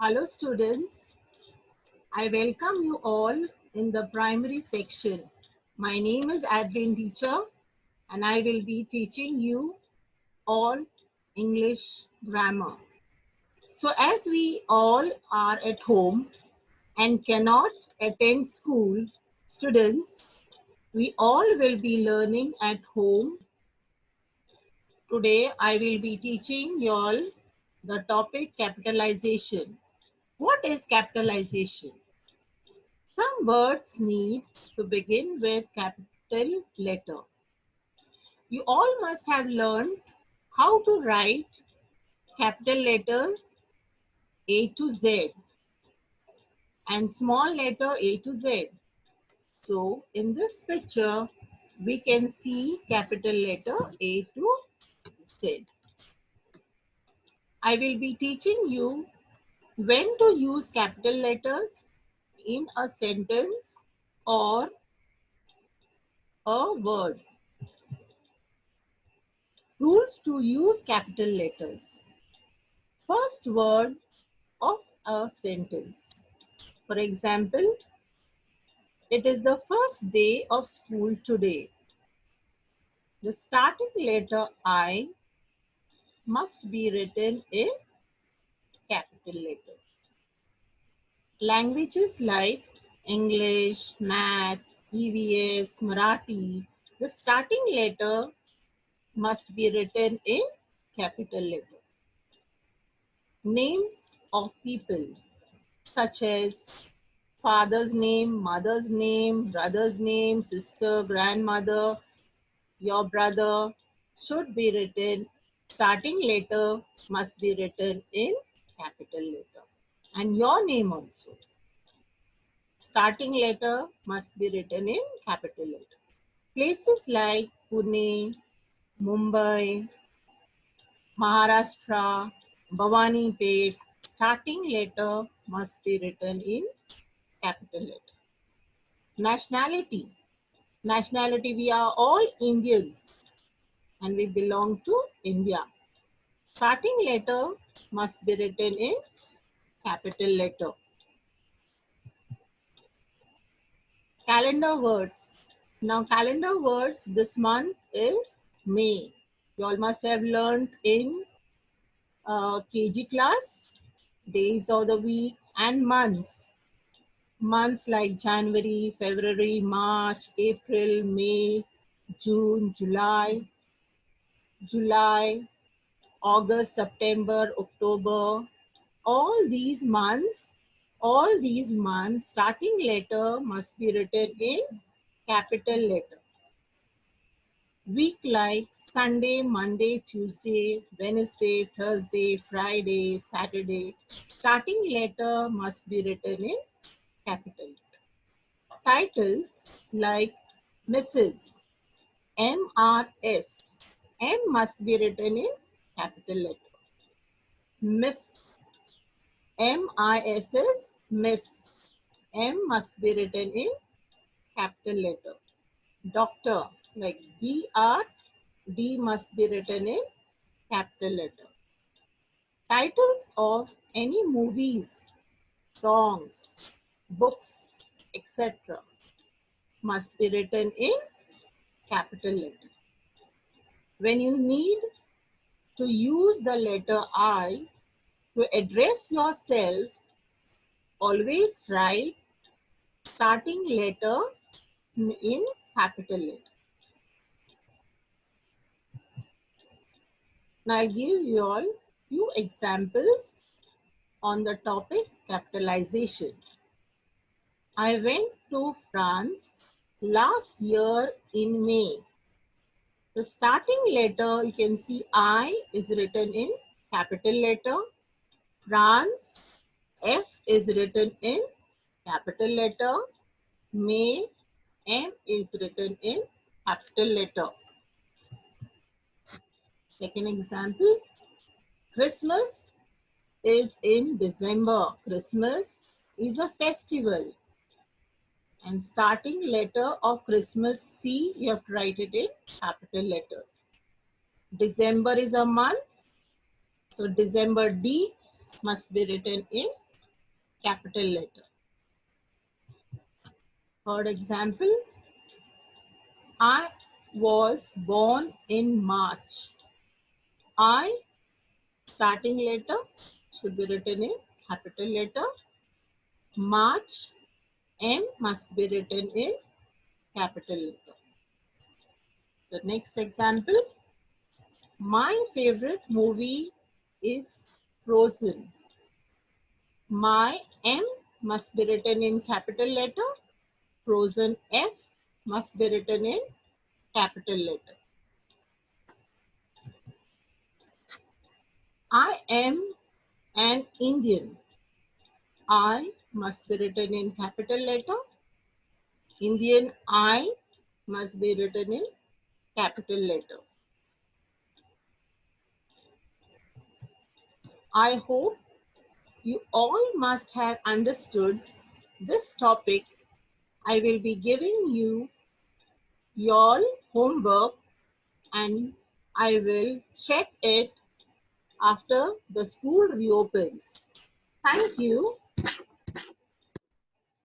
Hello students, I welcome you all in the primary section. My name is Adeline Teacher and I will be teaching you all English grammar. So as we all are at home and cannot attend school, students, we all will be learning at home. Today I will be teaching you all the topic capitalization. What is capitalization? Some words need to begin with capital letter. You all must have learned how to write capital letter A to Z and small letter A to Z. So in this picture, we can see capital letter A to Z. I will be teaching you when to use capital letters in a sentence or a word. Rules to use capital letters. First word of a sentence. For example, it is the first day of school today. The starting letter I must be written in capital letter. Languages like English, Maths, EVS, Marathi, the starting letter must be written in capital letter. Names of people such as father's name, mother's name, brother's name, sister, grandmother, your brother should be written. Starting letter must be written in capital letter. And your name also. Starting letter must be written in capital letter. Places like Pune, Mumbai, Maharashtra, Bhavani Pet, starting letter must be written in capital letter. Nationality. Nationality, we are all Indians and we belong to India. Starting letter must be written in capital letter. Calendar words. Now calendar words this month is May. You all must have learned in KG class, days of the week and months. Months like January, February, March, April, May, June, July, August, September, October, all these months, starting letter must be written in capital letter. Week like Sunday, Monday, Tuesday, Wednesday, Thursday, Friday, Saturday, starting letter must be written in capital letter. Titles like Mrs., MRS, M must be written in capital letter. Miss, MISS, Miss, M must be written in capital letter. Doctor, like DR, D must be written in capital letter. Titles of any movies, songs, books, etc. must be written in capital letter. When you need to use the letter I to address yourself, always write starting letter in capital letter. Now I'll give you all few examples on the topic capitalization. I went to France last year in May. The starting letter, you can see I is written in capital letter. France, F is written in capital letter. May, M is written in capital letter. Second example, Christmas is in December. Christmas is a festival. And starting letter of Christmas, C, you have to write it in capital letters. December is a month. So December D must be written in capital letter. For example, I was born in March. I, starting letter, should be written in capital letter. March, M must be written in capital letter. The next example, my favorite movie is Frozen. My M must be written in capital letter. Frozen F must be written in capital letter. I am an Indian. I must be written in capital letter. Indian I must be written in capital letter. I hope you all must have understood this topic. I will be giving you your homework and I will check it after the school reopens. Thank you.